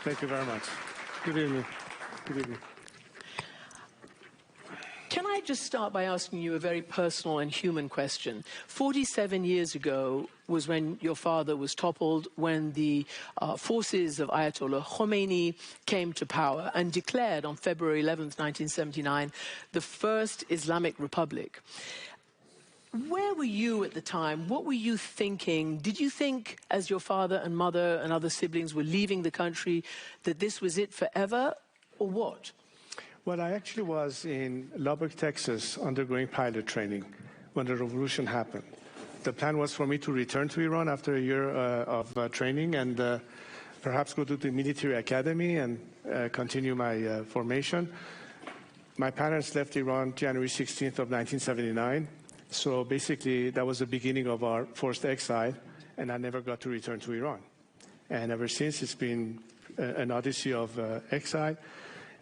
Thank you very much. Good evening. Good evening. Can I just start by asking you a very personal and human question? 47 years ago was when your father was toppled, when the forces of Ayatollah Khomeini came to power and declared on February 11th, 1979, the first Islamic Republic. Where were you at the time? What were you thinking? Did you think, as your father and mother and other siblings were leaving the country, that this was it forever, or what? Well, I actually was in Lubbock, Texas, undergoing pilot training when the revolution happened. The plan was for me to return to Iran after a year of training and perhaps go to the military academy and continue my formation. My parents left Iran January 16th of 1979. So basically, that was the beginning of our forced exile, and I never got to return to Iran. And ever since, it's been an odyssey of exile.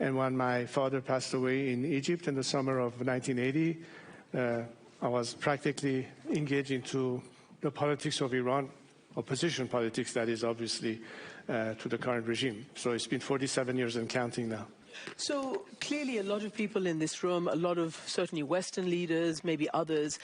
And when my father passed away in Egypt in the summer of 1980, I was practically engaged into the politics of Iran, opposition politics, that is, obviously, to the current regime. So it's been 47 years and counting now. So clearly a lot of people in this room, a lot of certainly Western leaders, maybe others,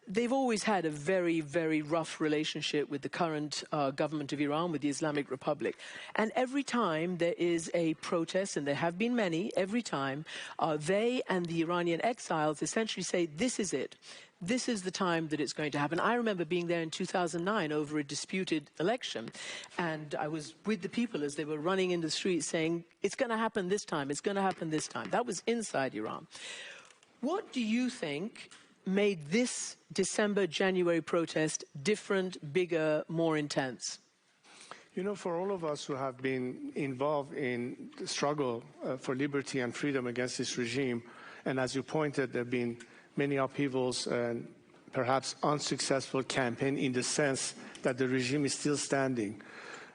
they've always had a very, very rough relationship with the current government of Iran, with the Islamic Republic. And every time there is a protest, and there have been many, every time, they and the Iranian exiles essentially say, this is it. This is the time that it's going to happen. I remember being there in 2009 over a disputed election, and I was with the people as they were running in the streets saying, it's going to happen this time, it's going to happen this time. That was inside Iran. What do you think made this December-January protest different, bigger, more intense? You know, for all of us who have been involved in the struggle for liberty and freedom against this regime, and as you pointed, there have been many upheavals and perhaps unsuccessful campaign in the sense that the regime is still standing.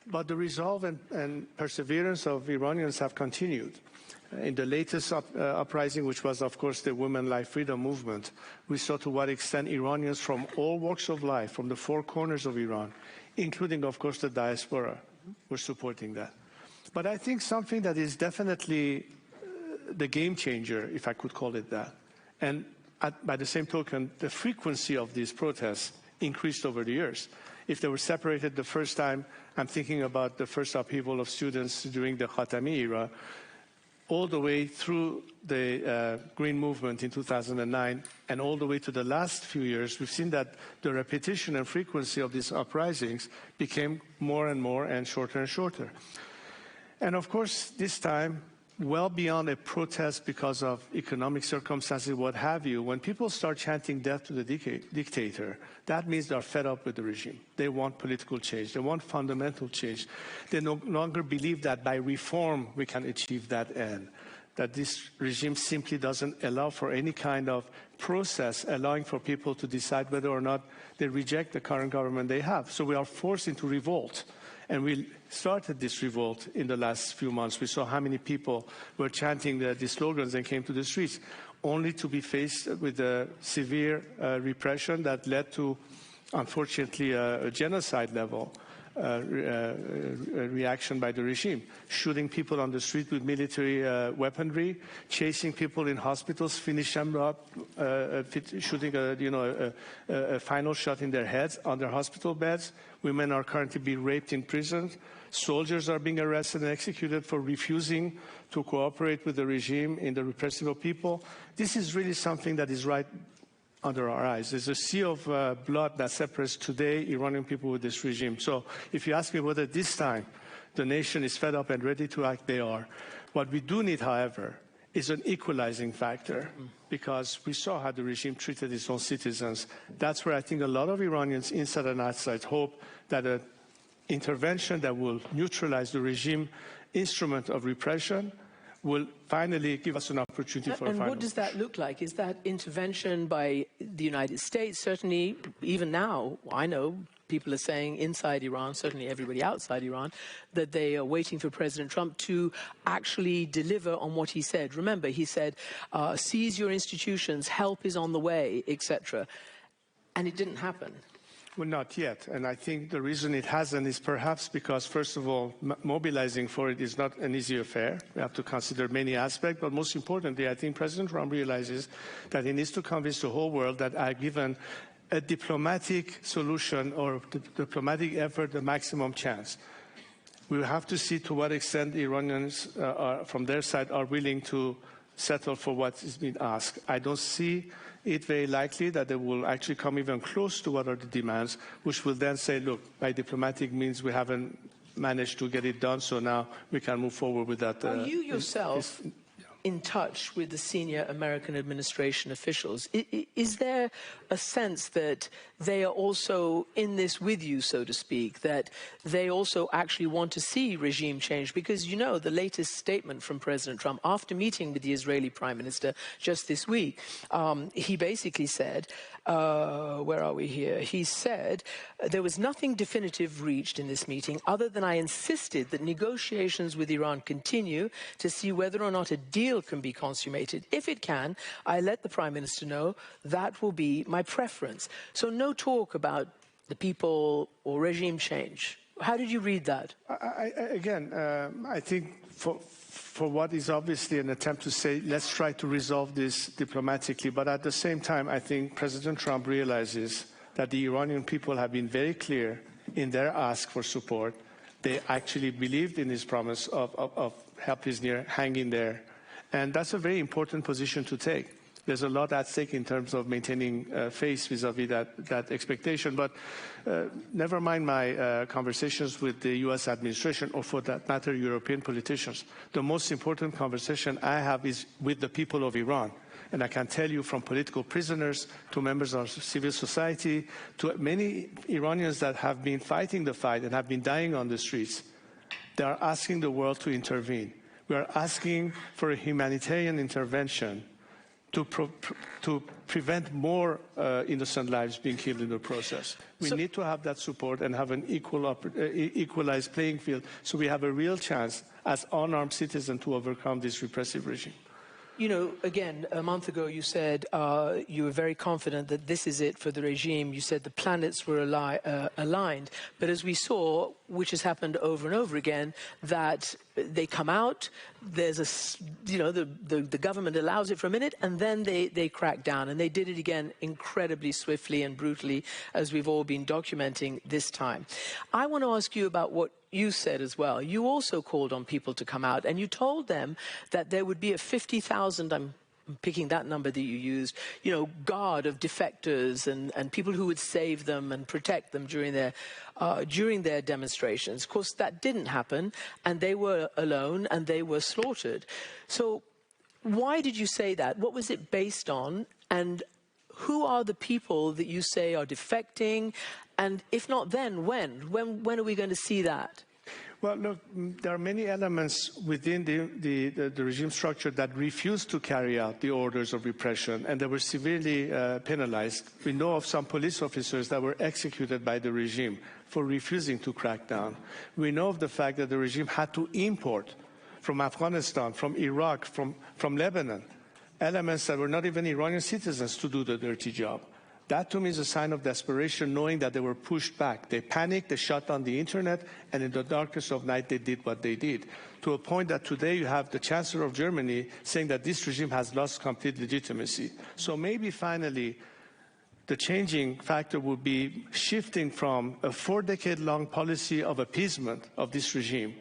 But the resolve and perseverance of Iranians have continued. In the latest uprising, which was, of course, the Women Life Freedom Movement, we saw to what extent Iranians from all walks of life, from the four corners of Iran, including, of course, the diaspora, were supporting that. But I think something that is definitely the game changer, if I could call it that, and by the same token, the frequency of these protests increased over the years. If they were separated the first time, I'm thinking about the first upheaval of students during the Khatami era, all the way through the Green Movement in 2009, and all the way to the last few years, we've seen that the repetition and frequency of these uprisings became more and more and shorter. And of course, this time, well beyond a protest because of economic circumstances, what have you, when people start chanting death to the dictator, that means they're fed up with the regime. They want political change. They want fundamental change. They no longer believe that by reform we can achieve that end, that this regime simply doesn't allow for any kind of process allowing for people to decide whether or not they reject the current government they have. So we are forced into revolt. And we started this revolt in the last few months. We saw how many people were chanting the slogans and came to the streets, only to be faced with a severe repression that led to, unfortunately, a genocide level reaction by the regime, shooting people on the street with military weaponry, chasing people in hospitals, finish them up, shooting a final shot in their heads on their hospital beds. Women are currently being raped in prisons. Soldiers are being arrested and executed for refusing to cooperate with the regime in the repression of people. This is really something that is right under our eyes. There's a sea of blood that separates today Iranian people with this regime. So if you ask me whether this time the nation is fed up and ready to act, they are. What we do need, however, is an equalizing factor, because we saw how the regime treated its own citizens. That's where I think a lot of Iranians inside and outside hope that an intervention that will neutralize the regime instrument of repression will finally give us an opportunity for a final. And what does that look like? Is that intervention by the United States? Certainly, even now, I know people are saying inside Iran, certainly everybody outside Iran, that they are waiting for President Trump to actually deliver on what he said. Remember, he said, seize your institutions, help is on the way, etc. And it didn't happen. Well, not yet. And I think the reason it hasn't is perhaps because, first of all, mobilizing for it is not an easy affair. We have to consider many aspects. But most importantly, I think President Trump realizes that he needs to convince the whole world that given a diplomatic solution or diplomatic effort the maximum chance. We will have to see to what extent the Iranians, from their side, are willing to settle for what is being asked. I don't see it very likely that they will actually come even close to what are the demands, which will then say, look, by diplomatic means we haven't managed to get it done, so now we can move forward with that. Are you yourself in touch with the senior American administration officials? Is there a sense that they are also in this with you, so to speak, that they also actually want to see regime change? Because, you know, the latest statement from President Trump after meeting with the Israeli Prime Minister just this week, he basically said, where are we here? He said, there was nothing definitive reached in this meeting other than I insisted that negotiations with Iran continue to see whether or not a deal can be consummated. If it can, I let the Prime Minister know that will be my preference. So no talk about the people or regime change. How did you read that? I think for what is obviously an attempt to say, let's try to resolve this diplomatically, but at the same time, I think President Trump realizes that the Iranian people have been very clear in their ask for support. They actually believed in his promise of help is near, hang in there. And that's a very important position to take. There's a lot at stake in terms of maintaining faith vis-a-vis that expectation. But never mind my conversations with the U.S. administration, or for that matter, European politicians. The most important conversation I have is with the people of Iran. And I can tell you, from political prisoners to members of civil society to many Iranians that have been fighting the fight and have been dying on the streets, they are asking the world to intervene. We are asking for a humanitarian intervention to prevent more innocent lives being killed in the process. We need to have that support and have an equalized playing field, so we have a real chance as unarmed citizens to overcome this repressive regime. You know, again, a month ago you said you were very confident that this is it for the regime. You said the planets were aligned. But as we saw, which has happened over and over again, that they come out, there's a, you know, the government allows it for a minute, and then they crack down. And they did it again incredibly swiftly and brutally, as we've all been documenting this time. I want to ask you about what you said as well. You also called on people to come out, and you told them that there would be a 50,000, I'm picking that number that you used, you know, guard of defectors and people who would save them and protect them during their demonstrations. Of course, that didn't happen, and they were alone and they were slaughtered. So why did you say that? What was it based on? And who are the people that you say are defecting? And if not then, when? When are we going to see that? Well, look, there are many elements within the regime structure that refuse to carry out the orders of repression, and they were severely penalized. We know of some police officers that were executed by the regime for refusing to crack down. We know of the fact that the regime had to import from Afghanistan, from Iraq, from Lebanon, elements that were not even Iranian citizens to do the dirty job. That, to me, is a sign of desperation, knowing that they were pushed back. They panicked, they shut down the internet, and in the darkest of night, they did what they did. To a point that today you have the Chancellor of Germany saying that this regime has lost complete legitimacy. So maybe finally, the changing factor would be shifting from a 4-decade-long policy of appeasement of this regime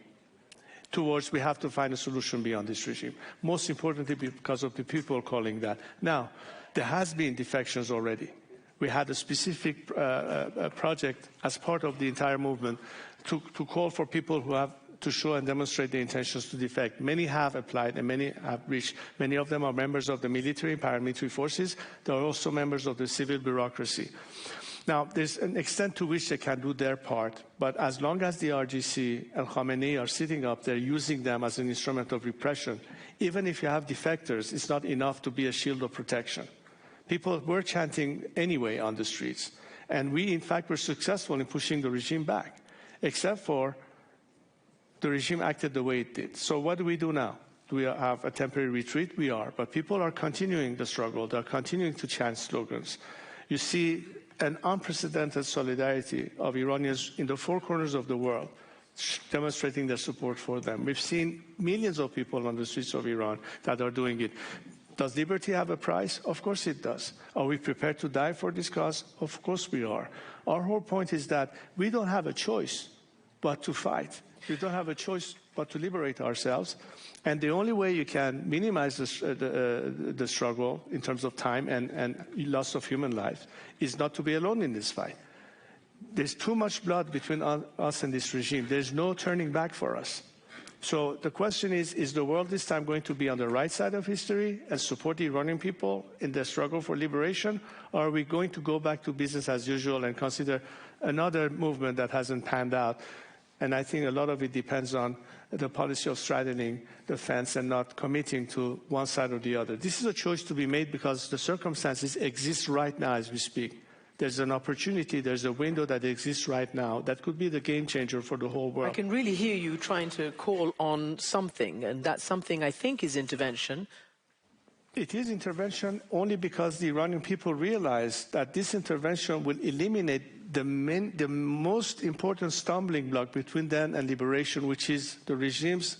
towards we have to find a solution beyond this regime. Most importantly, because of the people calling that. Now, there has been defections already. We had a specific project as part of the entire movement to call for people who have to show and demonstrate their intentions to defect. Many have applied and many have reached. Many of them are members of the military and paramilitary forces. They are also members of the civil bureaucracy. Now, there's an extent to which they can do their part, but as long as the RGC and Khamenei are sitting up there using them as an instrument of repression, even if you have defectors, it's not enough to be a shield of protection. People were chanting anyway on the streets, and we, in fact, were successful in pushing the regime back, except for the regime acted the way it did. So what do we do now? Do we have a temporary retreat? We are, but people are continuing the struggle. They're continuing to chant slogans. You see an unprecedented solidarity of Iranians in the four corners of the world, demonstrating their support for them. We've seen millions of people on the streets of Iran that are doing it. Does liberty have a price? Of course it does. Are we prepared to die for this cause? Of course we are. Our whole point is that we don't have a choice but to fight. We don't have a choice but to liberate ourselves. And the only way you can minimize the struggle in terms of time and loss of human life is not to be alone in this fight. There's too much blood between us and this regime. There's no turning back for us. So the question is the world this time going to be on the right side of history and support the Iranian people in their struggle for liberation? Or are we going to go back to business as usual and consider another movement that hasn't panned out? And I think a lot of it depends on the policy of straddling the fence and not committing to one side or the other. This is a choice to be made because the circumstances exist right now as we speak. There's an opportunity, there's a window that exists right now that could be the game changer for the whole world. I can really hear you trying to call on something, and that something I think is intervention. It is intervention only because the Iranian people realize that this intervention will eliminate the most important stumbling block between them and liberation, which is the regime's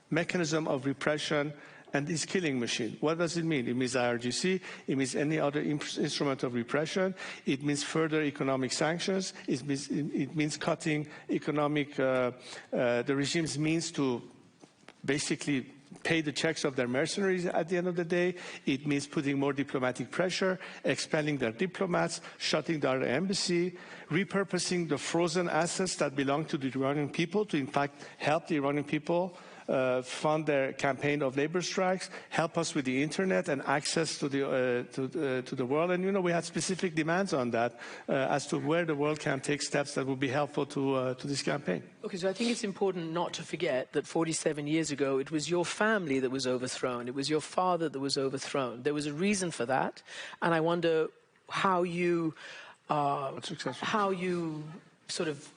mechanism of repression and its killing machine. What does it mean? It means IRGC, it means any other instrument of repression, it means further economic sanctions, it means cutting economic, the regime's means to basically pay the checks of their mercenaries at the end of the day. It means putting more diplomatic pressure, expelling their diplomats, shutting down the embassy, repurposing the frozen assets that belong to the Iranian people to in fact help the Iranian people fund their campaign of labor strikes, help us with the internet and access to the world. And, you know, we had specific demands on that as to where the world can take steps that would be helpful to this campaign. Okay, so I think it's important not to forget that 47 years ago, it was your family that was overthrown. It was your father that was overthrown. There was a reason for that. And I wonder how you sort of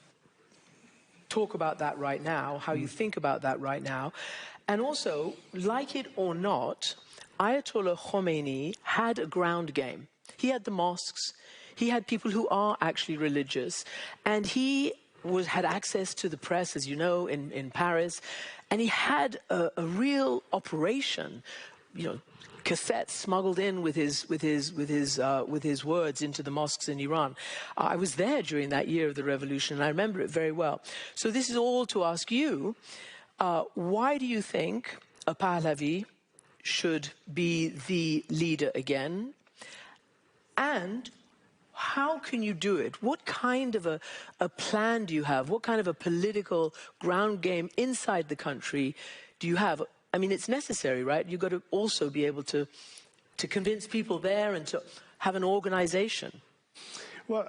talk about that right now, how you think about that right now. And also, like it or not, Ayatollah Khomeini had a ground game. He had the mosques, he had people who are actually religious, and he had access to the press, as you know, in Paris, and he had a real operation, you know, cassettes smuggled in with his words into the mosques in Iran. I was there during that year of the revolution, and I remember it very well. So this is all to ask you, why do you think a Pahlavi should be the leader again? And how can you do it? What kind of a plan do you have? What kind of a political ground game inside the country do you have? I mean, it's necessary, right? You've got to also be able to convince people there and to have an organization. Well,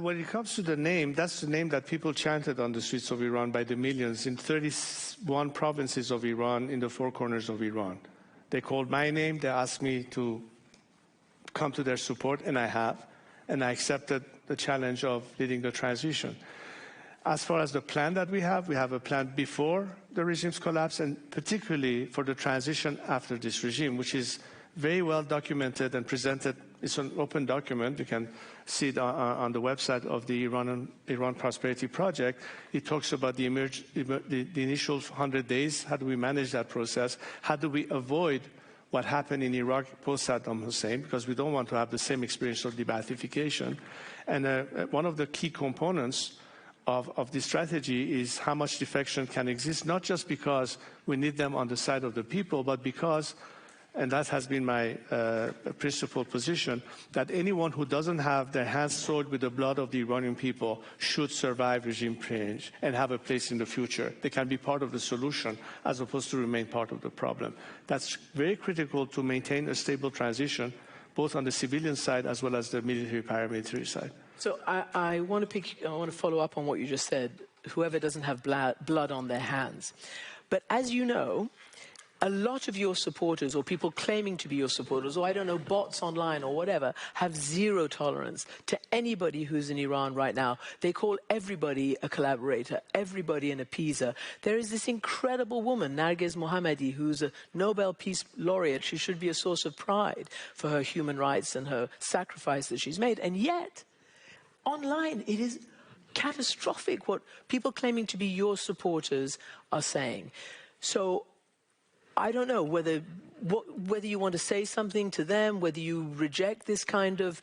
when it comes to the name, that's the name that people chanted on the streets of Iran by the millions in 31 provinces of Iran, in the four corners of Iran. They called my name, they asked me to come to their support, and I have. And I accepted the challenge of leading the transition. As far as the plan that we have a plan before the regime's collapse and particularly for the transition after this regime, which is very well documented and presented. It's an open document. You can see it on the website of the Iran Prosperity Project. It talks about the initial 100 days. How do we manage that process? How do we avoid what happened in Iraq post-Saddam Hussein, because we don't want to have the same experience of de-Baathification. And one of the key components of this strategy is how much defection can exist, not just because we need them on the side of the people, but because, and that has been my principal position, that anyone who doesn't have their hands soiled with the blood of the Iranian people should survive regime change and have a place in the future. They can be part of the solution as opposed to remain part of the problem. That's very critical to maintain a stable transition, both on the civilian side as well as the military paramilitary side. So I want to follow up on what you just said, whoever doesn't have blood on their hands. But as you know, a lot of your supporters, or people claiming to be your supporters, or I don't know, bots online or whatever, have zero tolerance to anybody who's in Iran right now. They call everybody a collaborator, everybody an appeaser. There is this incredible woman, Narges Mohammadi, who's a Nobel Peace Laureate. She should be a source of pride for her human rights and her sacrifice that she's made. And yet, online, it is catastrophic what people claiming to be your supporters are saying. So I don't know whether you want to say something to them, whether you reject this kind of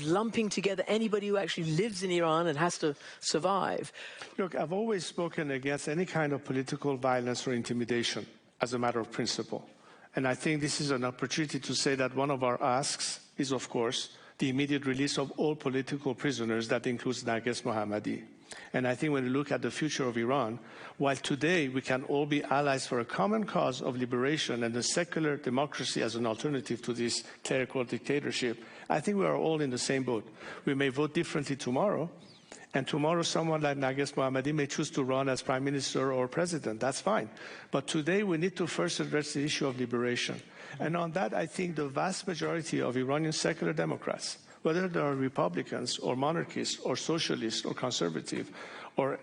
lumping together anybody who actually lives in Iran and has to survive. Look, I've always spoken against any kind of political violence or intimidation as a matter of principle. And I think this is an opportunity to say that one of our asks is, of course, the immediate release of all political prisoners. That includes Narges Mohammadi. And I think when we look at the future of Iran, while today we can all be allies for a common cause of liberation and a secular democracy as an alternative to this clerical dictatorship, I think we are all in the same boat. We may vote differently tomorrow, and tomorrow someone like Narges Mohammadi may choose to run as prime minister or president. That's fine. But today we need to first address the issue of liberation. And on that, I think the vast majority of Iranian secular Democrats, whether they are Republicans or monarchists or socialists or conservative or,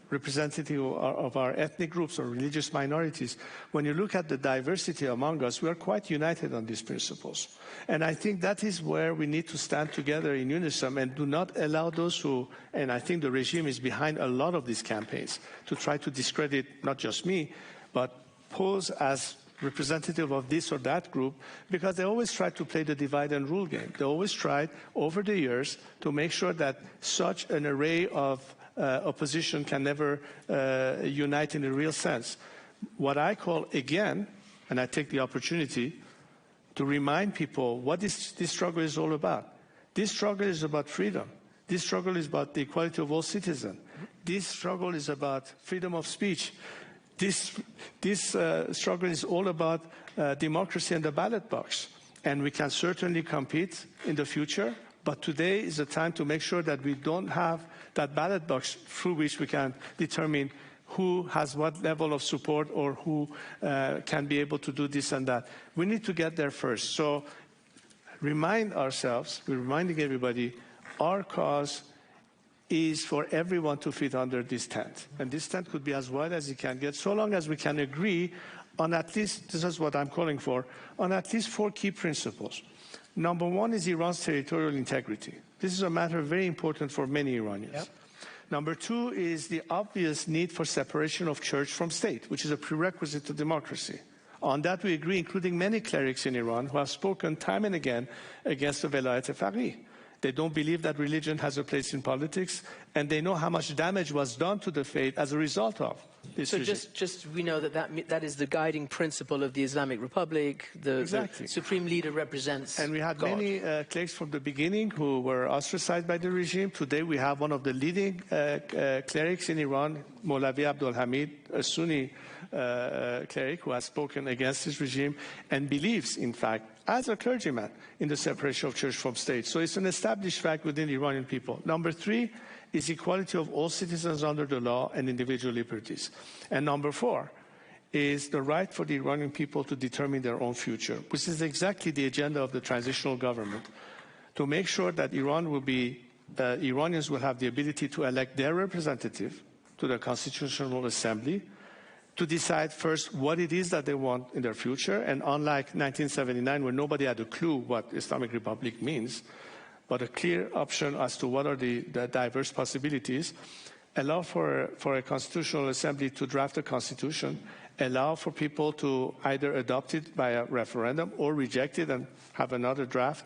representative of our ethnic groups or religious minorities, when you look at the diversity among us, we are quite united on these principles. And I think that is where we need to stand together in unison and do not allow those who, and I think the regime is behind a lot of these campaigns, to try to discredit not just me, but pose as representative of this or that group, because they always try to play the divide and rule game. They always tried over the years to make sure that such an array of opposition can never unite in a real sense. What I call, again, and I take the opportunity to remind people what this struggle is all about. This struggle is about freedom. This struggle is about the equality of all citizens. This struggle is about freedom of speech. This struggle is all about democracy and the ballot box. And we can certainly compete in the future, but today is a time to make sure that we don't have that ballot box through which we can determine who has what level of support or who can be able to do this and that. We need to get there first. So remind ourselves, we're reminding everybody, our cause is for everyone to fit under this tent. And this tent could be as wide as it can get, so long as we can agree on at least, this is what I'm calling for, on at least 4 key principles. Number 1 is Iran's territorial integrity. This is a matter very important for many Iranians. Yep. Number 2 is the obvious need for separation of church from state, which is a prerequisite to democracy. On that we agree, including many clerics in Iran who have spoken time and again against the Velayat Faqih. They don't believe that religion has a place in politics, and they know how much damage was done to the faith as a result of this regime. So just we know that is the guiding principle of the Islamic Republic. Exactly. The supreme leader represents And we had God. many clerics from the beginning who were ostracized by the regime. Today we have one of the leading clerics in Iran, Mawlavi Abdul Hamid, a Sunni cleric who has spoken against this regime and believes, in fact, as a clergyman, in the separation of church from state. So it's an established fact within the Iranian people. Number 3 is equality of all citizens under the law and individual liberties. And number 4 is the right for the Iranian people to determine their own future, which is exactly the agenda of the transitional government, to make sure that Iranians will have the ability to elect their representative to the Constitutional Assembly, to decide first what it is that they want in their future. And unlike 1979, where nobody had a clue what Islamic Republic means, but a clear option as to what are the diverse possibilities, allow for a Constitutional Assembly to draft a constitution, allow for people to either adopt it by a referendum or reject it and have another draft,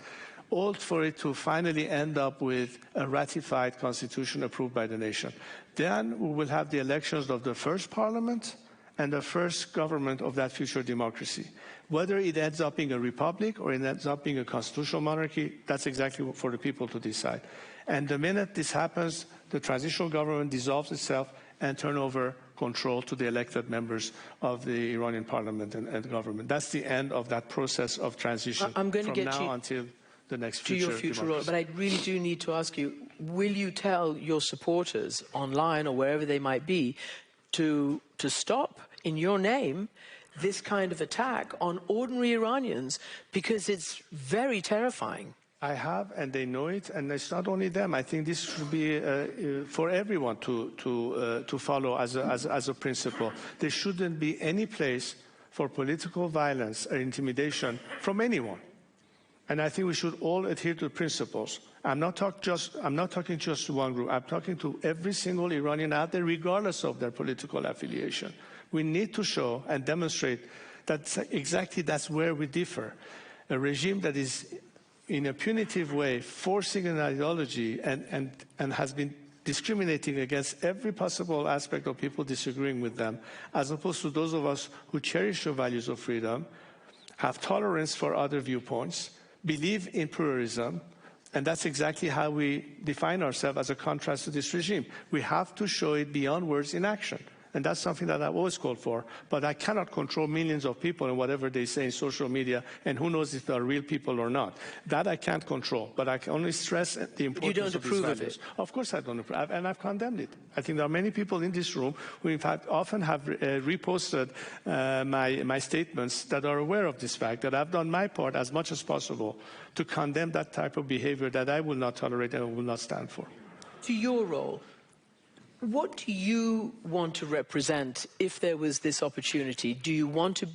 all for it to finally end up with a ratified constitution approved by the nation. Then we will have the elections of the first parliament and the first government of that future democracy. Whether it ends up being a republic or it ends up being a constitutional monarchy, that's exactly for the people to decide. And the minute this happens, the transitional government dissolves itself and turns over control to the elected members of the Iranian parliament and government. That's the end of that process of transition. I'm going to get now you until the next to your future role, but I really do need to ask you, will you tell your supporters online or wherever they might be to stop, in your name, this kind of attack on ordinary Iranians, because it's very terrifying? I have, and they know it, and it's not only them. I think this should be for everyone to follow as a principle. There shouldn't be any place for political violence or intimidation from anyone. And I think we should all adhere to principles. I'm not talking just to one group. I'm talking to every single Iranian out there, regardless of their political affiliation. We need to show and demonstrate that exactly that's where we differ. A regime that is in a punitive way forcing an ideology and has been discriminating against every possible aspect of people disagreeing with them, as opposed to those of us who cherish the values of freedom, have tolerance for other viewpoints, believe in pluralism, and that's exactly how we define ourselves as a contrast to this regime. We have to show it beyond words in action. And that's something that I've always called for. But I cannot control millions of people and whatever they say in social media, and who knows if they are real people or not. That I can't control. But I can only stress the importance of these values. You don't approve of it? Of course I don't approve. And I've condemned it. I think there are many people in this room who, in fact, often have reposted my statements that are aware of this fact, that I've done my part as much as possible to condemn that type of behavior that I will not tolerate and will not stand for. To your role, what do you want to represent if there was this opportunity? Do you want to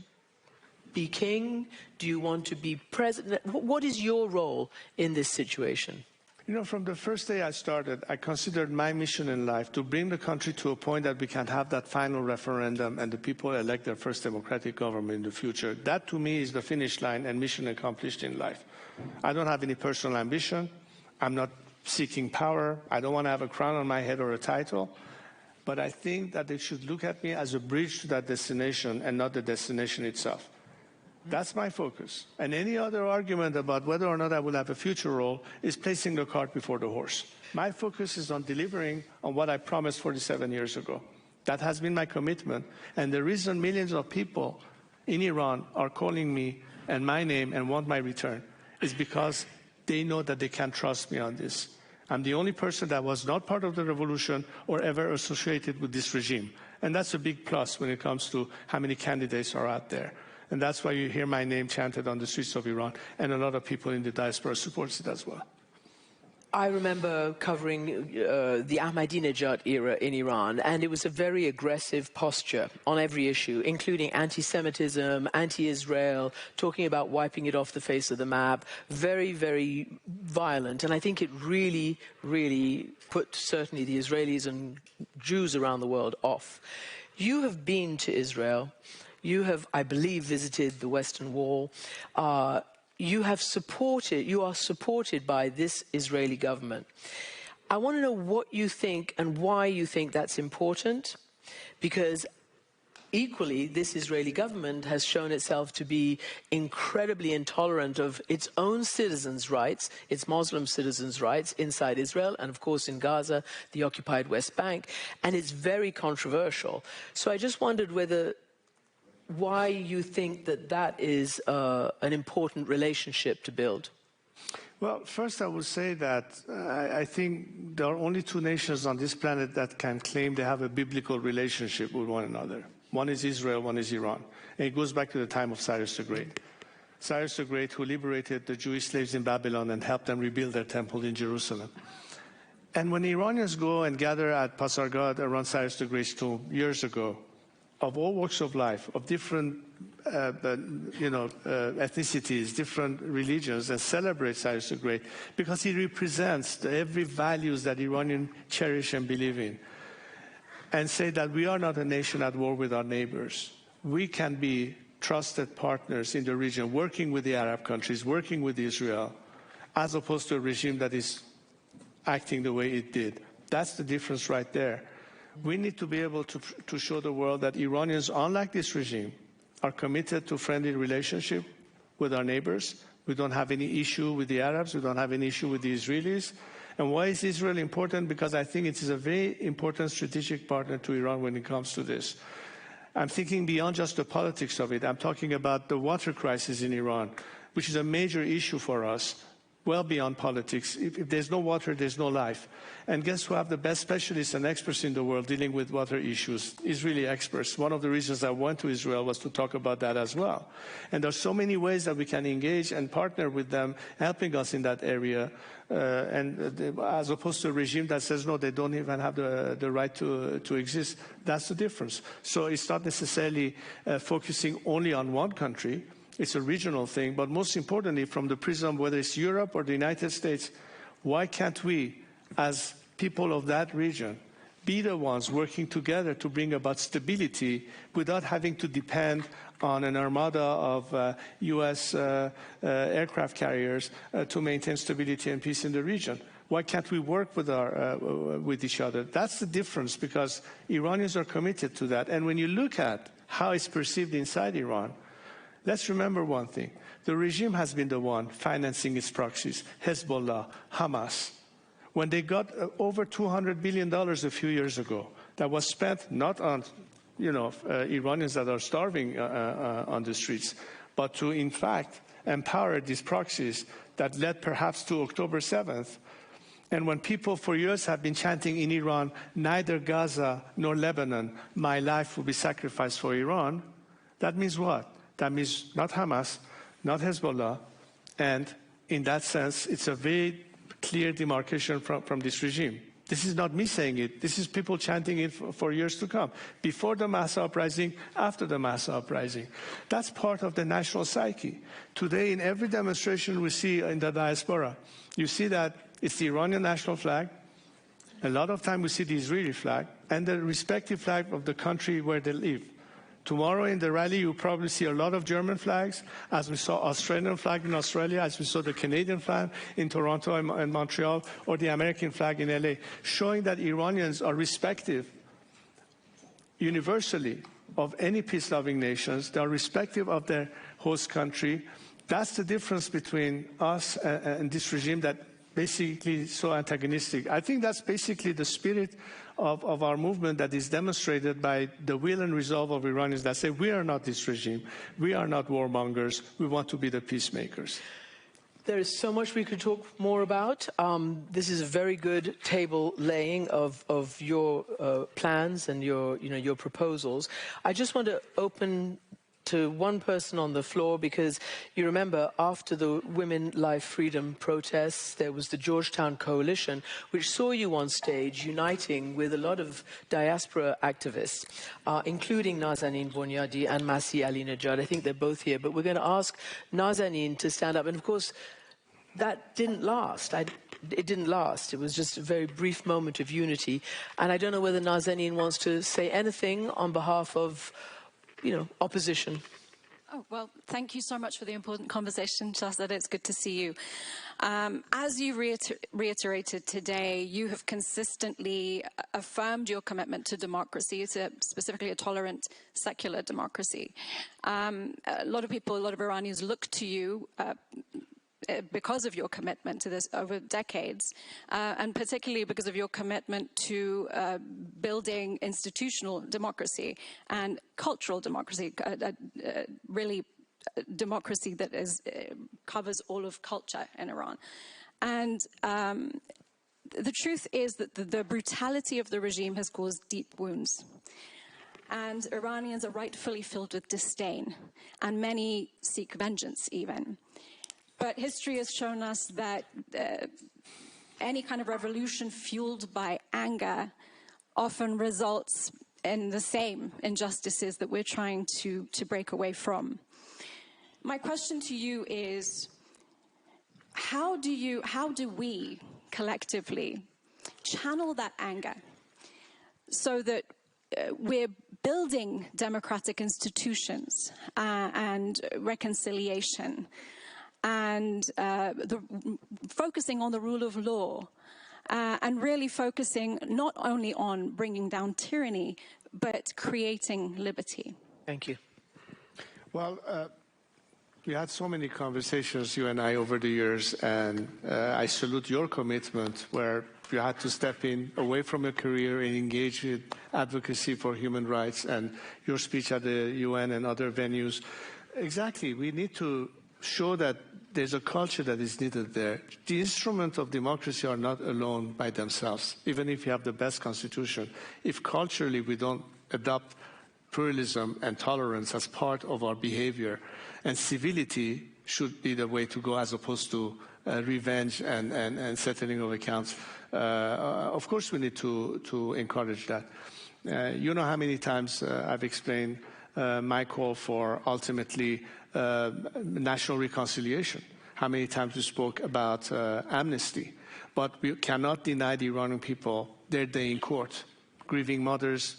be king? Do you want to be president? What is your role in this situation? You know, from the first day I started, I considered my mission in life to bring the country to a point that we can have that final referendum and the people elect their first democratic government in the future. That, to me, is the finish line and mission accomplished in life. I don't have any personal ambition. I'm not seeking power. I don't want to have a crown on my head or a title. But I think that they should look at me as a bridge to that destination and not the destination itself. That's my focus. And any other argument about whether or not I will have a future role is placing the cart before the horse. My focus is on delivering on what I promised 47 years ago. That has been my commitment. And the reason millions of people in Iran are calling me and my name and want my return is because they know that they can trust me on this. I'm the only person that was not part of the revolution or ever associated with this regime. And that's a big plus when it comes to how many candidates are out there. And that's why you hear my name chanted on the streets of Iran, and a lot of people in the diaspora supports it as well. I remember covering the Ahmadinejad era in Iran, and it was a very aggressive posture on every issue, including anti-Semitism, anti-Israel, talking about wiping it off the face of the map, very, very violent. And I think it really, really put certainly the Israelis and Jews around the world off. You have been to Israel. You have, I believe, visited the Western Wall. You are supported by this Israeli government. I want to know what you think and why you think that's important, because equally, this Israeli government has shown itself to be incredibly intolerant of its own citizens' rights, its Muslim citizens' rights inside Israel, and of course in Gaza, the occupied West Bank, and it's very controversial. So I just wondered why you think that is an important relationship to build. Well, first I would say that I think there are only two nations on this planet that can claim they have a biblical relationship with one another. One is Israel, one is Iran. And it goes back to the time of Cyrus the Great. Cyrus the Great, who liberated the Jewish slaves in Babylon and helped them rebuild their temple in Jerusalem. And when Iranians go and gather at Pasargad around Cyrus the Great's tomb years ago, of all walks of life, of different ethnicities, different religions, and celebrate Cyrus the Great because he represents the every values that Iranians cherish and believe in, and say that we are not a nation at war with our neighbors. We can be trusted partners in the region, working with the Arab countries, working with Israel, as opposed to a regime that is acting the way it did. That's the difference right there. We need to be able to show the world that Iranians, unlike this regime, are committed to friendly relationship with our neighbors. We don't have any issue with the Arabs. We don't have any issue with the Israelis. And why is Israel important? Because I think it is a very important strategic partner to Iran when it comes to this. I'm thinking beyond just the politics of it. I'm talking about the water crisis in Iran, which is a major issue for us, well beyond politics. If there's no water, there's no life. And guess who have the best specialists and experts in the world dealing with water issues? Israeli experts. One of the reasons I went to Israel was to talk about that as well. And there's so many ways that we can engage and partner with them, helping us in that area, as opposed to a regime that says, no, they don't even have the right to exist. That's the difference. So it's not necessarily focusing only on one country. It's a regional thing, but most importantly, from the prism, whether it's Europe or the United States, why can't we, as people of that region, be the ones working together to bring about stability without having to depend on an armada of U.S. Aircraft carriers to maintain stability and peace in the region? Why can't we work with each other? That's the difference, because Iranians are committed to that. And when you look at how it's perceived inside Iran, let's remember one thing. The regime has been the one financing its proxies, Hezbollah, Hamas. When they got over $200 billion a few years ago, that was spent not on, Iranians that are starving on the streets, but to, in fact, empower these proxies that led perhaps to October 7th. And when people for years have been chanting in Iran, neither Gaza nor Lebanon, my life will be sacrificed for Iran, that means what? That means not Hamas, not Hezbollah, and in that sense, it's a very clear demarcation from this regime. This is not me saying it. This is people chanting it for years to come. Before the mass uprising, after the mass uprising. That's part of the national psyche. Today, in every demonstration we see in the diaspora, you see that it's the Iranian national flag. A lot of time we see the Israeli flag and the respective flag of the country where they live. Tomorrow in the rally, you'll probably see a lot of German flags, as we saw Australian flag in Australia, as we saw the Canadian flag in Toronto and Montreal, or the American flag in LA, showing that Iranians are respective universally of any peace-loving nations. They are respective of their host country. That's the difference between us and this regime that basically so antagonistic. I think that's basically the spirit of our movement that is demonstrated by the will and resolve of Iranians that say, we are not this regime, we are not warmongers, we want to be the peacemakers. There is so much we could talk more about. This is a very good table laying of your plans and your proposals. I just want to open to one person on the floor, because you remember after the Women, Life, Freedom protests, there was the Georgetown Coalition, which saw you on stage uniting with a lot of diaspora activists, including Nazanin Boniadi and Masih Ali-Najad. I think they're both here, but we're going to ask Nazanin to stand up. And of course, that didn't last. It didn't last. It was just a very brief moment of unity. And I don't know whether Nazanin wants to say anything on behalf of opposition. Oh, well, thank you so much for the important conversation, Shahzad. It's good to see you. As you reiterated today, you have consistently affirmed your commitment to democracy, specifically a tolerant, secular democracy. A lot of people, a lot of Iranians look to you because of your commitment to this over decades, and particularly because of your commitment to building institutional democracy and cultural democracy, really democracy that covers all of culture in Iran. And the truth is that the brutality of the regime has caused deep wounds. And Iranians are rightfully filled with disdain, and many seek vengeance even. But history has shown us that any kind of revolution fueled by anger often results in the same injustices that we're trying to break away from. My question to you is, how do we collectively channel that anger so that we're building democratic institutions and reconciliation, and focusing on the rule of law, and really focusing not only on bringing down tyranny, but creating liberty? Thank you. Well, we had so many conversations, you and I, over the years, and I salute your commitment where you had to step in away from your career and engage with advocacy for human rights, and your speech at the UN and other venues. Exactly, we need to show that there's a culture that is needed there. The instruments of democracy are not alone by themselves, even if you have the best constitution. If culturally we don't adopt pluralism and tolerance as part of our behavior, and civility should be the way to go as opposed to revenge and settling of accounts, of course we need to encourage that. You know how many times I've explained my call for ultimately national reconciliation. How many times we spoke about amnesty. But we cannot deny the Iranian people their day in court. Grieving mothers,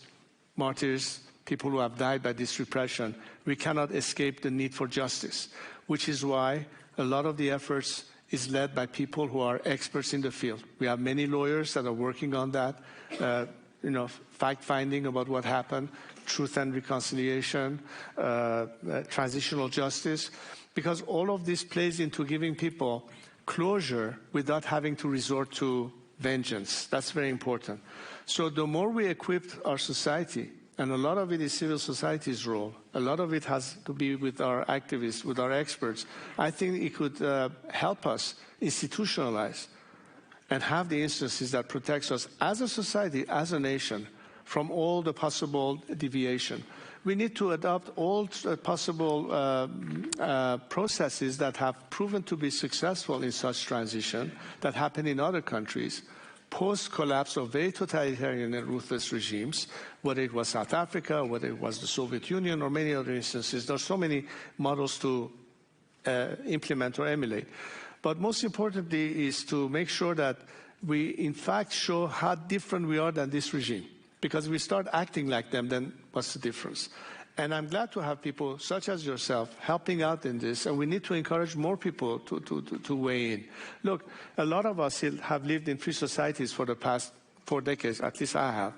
martyrs, people who have died by this repression. We cannot escape the need for justice, which is why a lot of the efforts is led by people who are experts in the field. We have many lawyers that are working on that, fact-finding about what happened, truth and reconciliation, transitional justice, because all of this plays into giving people closure without having to resort to vengeance. That's very important. So the more we equip our society, and a lot of it is civil society's role, a lot of it has to be with our activists, with our experts, I think it could help us institutionalize and have the instances that protects us as a society, as a nation, from all the possible deviation. We need to adopt all possible processes that have proven to be successful in such transition that happen in other countries, post-collapse of very totalitarian and ruthless regimes, whether it was South Africa, whether it was the Soviet Union, or many other instances. There are so many models to implement or emulate. But most importantly is to make sure that we, in fact, show how different we are than this regime. Because if we start acting like them, then what's the difference? And I'm glad to have people such as yourself helping out in this, and we need to encourage more people to weigh in. Look, a lot of us have lived in free societies for the past 4 decades, at least I have.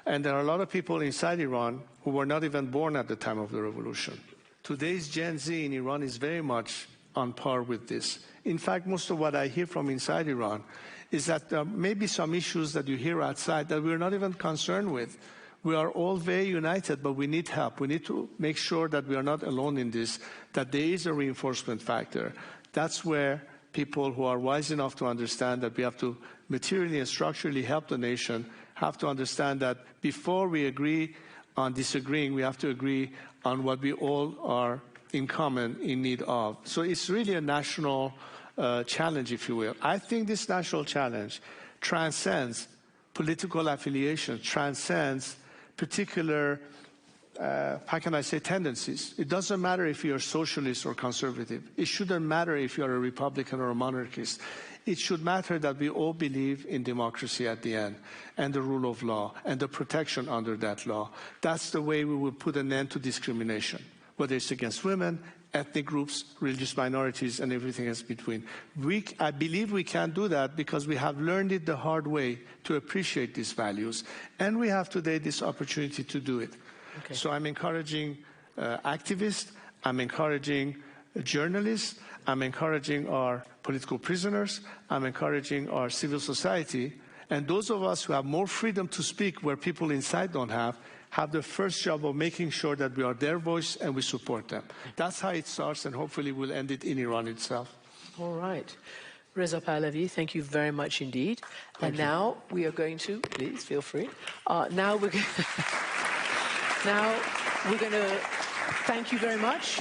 And there are a lot of people inside Iran who were not even born at the time of the revolution. Today's Gen Z in Iran is very much on par with this. In fact, most of what I hear from inside Iran is that there may be some issues that you hear outside that we're not even concerned with. We are all very united, but we need help. We need to make sure that we are not alone in this, that there is a reinforcement factor. That's where people who are wise enough to understand that we have to materially and structurally help the nation have to understand that before we agree on disagreeing, we have to agree on what we all are in common in need of. So it's really a national challenge, if you will. I think this national challenge transcends political affiliation, transcends particular, how can I say, tendencies. It doesn't matter if you're socialist or conservative. It shouldn't matter if you're a Republican or a monarchist. It should matter that we all believe in democracy at the end, and the rule of law, and the protection under that law. That's the way we will put an end to discrimination, whether it's against women, ethnic groups, religious minorities, and everything else between. I believe we can do that because we have learned it the hard way to appreciate these values. And we have today this opportunity to do it. Okay. So I'm encouraging activists, I'm encouraging journalists, I'm encouraging our political prisoners, I'm encouraging our civil society, and those of us who have more freedom to speak where people inside don't have the first job of making sure that we are their voice and we support them. That's how it starts, and hopefully we'll end it in Iran itself. All right. Reza Pahlavi, thank you very much indeed. And now we are going to, please feel free. Now we're going to thank you very much.